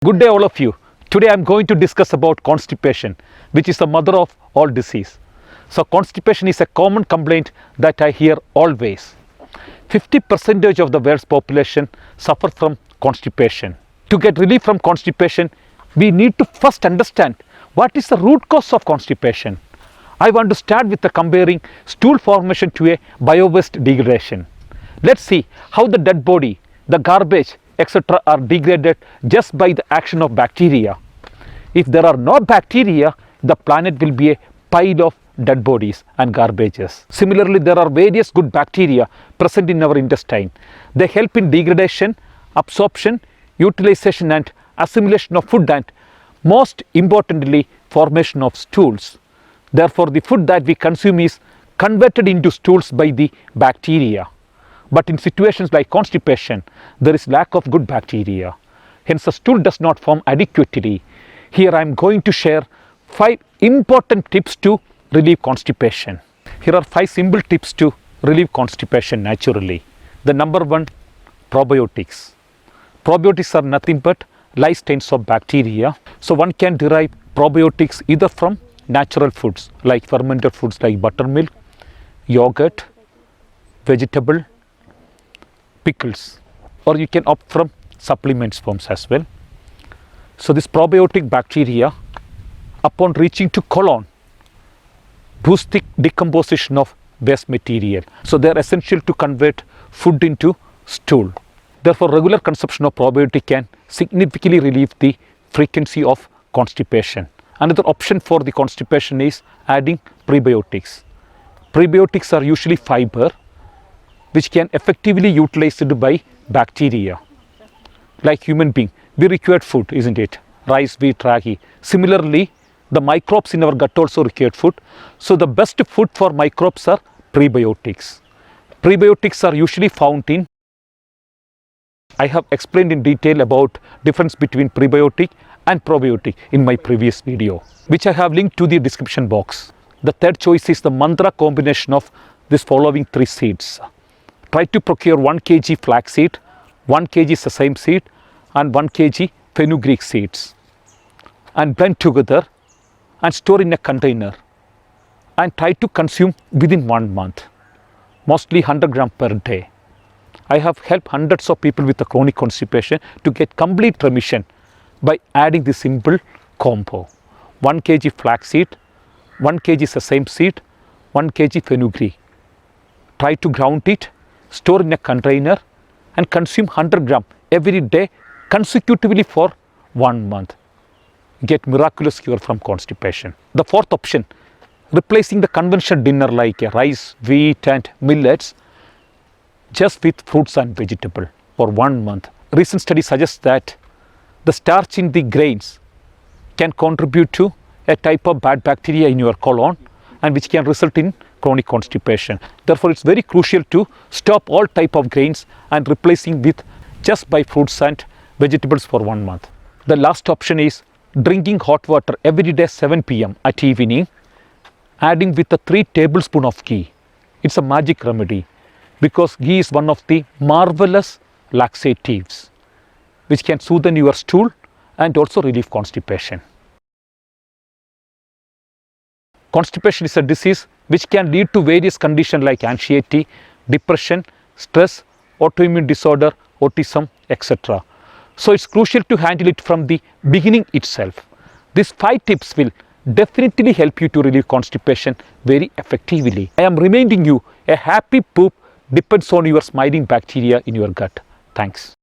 Good day all of you. Today I am going to discuss about constipation, which is the mother of all disease. So constipation is a common complaint that I hear always. 50% of the world's population suffer from constipation. To get relief from constipation, we need to first understand what is the root cause of constipation. I want to start with comparing stool formation to a bio-waste degradation. Let's see how the dead body, the garbage, etc. are degraded just by the action of bacteria. If there are no bacteria, the planet will be a pile of dead bodies and garbages. Similarly, there are various good bacteria present in our intestine. They help in degradation, absorption, utilization and assimilation of food and most importantly formation of stools. Therefore, the food that we consume is converted into stools by the bacteria. But in situations like constipation, there is lack of good bacteria. Hence, the stool does not form adequately. Here I am going to share 5 important tips to relieve constipation. Here are 5 simple tips to relieve constipation naturally. The number 1, probiotics. Probiotics are nothing but lice stains of bacteria. So one can derive probiotics either from natural foods like fermented foods like buttermilk, yogurt, vegetable, pickles, or you can opt from supplements forms as well. So this probiotic bacteria, upon reaching to colon, boost the decomposition of waste material. So they are essential to convert food into stool. Therefore, regular consumption of probiotic can significantly relieve the frequency of constipation. Another option for the constipation is adding prebiotics. Prebiotics are usually fiber which can effectively utilized by bacteria. Like human being, we require food, isn't it? Rice, wheat, ragi. Similarly, the microbes in our gut also require food. So the best food for microbes are prebiotics. Prebiotics are usually found in, I have explained in detail about difference between prebiotic and probiotic in my previous video, which I have linked to the description box. The third choice is the mantra combination of this following 3 seeds. Try to procure 1 kg flaxseed, 1 kg sesame seed and 1 kg fenugreek seeds and blend together and store in a container and try to consume within 1 month, mostly 100 grams per day. I have helped hundreds of people with the chronic constipation to get complete remission by adding this simple combo: 1 kg flaxseed, 1 kg sesame seed, 1 kg fenugreek. Try to ground it, store in a container and consume 100 grams every day consecutively for 1 month. Get miraculous cure from constipation. The fourth option, replacing the conventional dinner like rice, wheat and millets just with fruits and vegetable for 1 month. Recent study suggests that the starch in the grains can contribute to a type of bad bacteria in your colon and which can result in chronic constipation. Therefore, it's very crucial to stop all type of grains and replacing with just by fruits and vegetables for 1 month. The last option is drinking hot water every day 7 p.m. at evening, adding with a 3 tablespoons of ghee. It's a magic remedy because ghee is one of the marvelous laxatives which can soothe your stool and also relieve constipation. Constipation is a disease which can lead to various conditions like anxiety, depression, stress, autoimmune disorder, autism, etc. So it's crucial to handle it from the beginning itself. These 5 tips will definitely help you to relieve constipation very effectively. I am reminding you, a happy poop depends on your smiling bacteria in your gut. Thanks.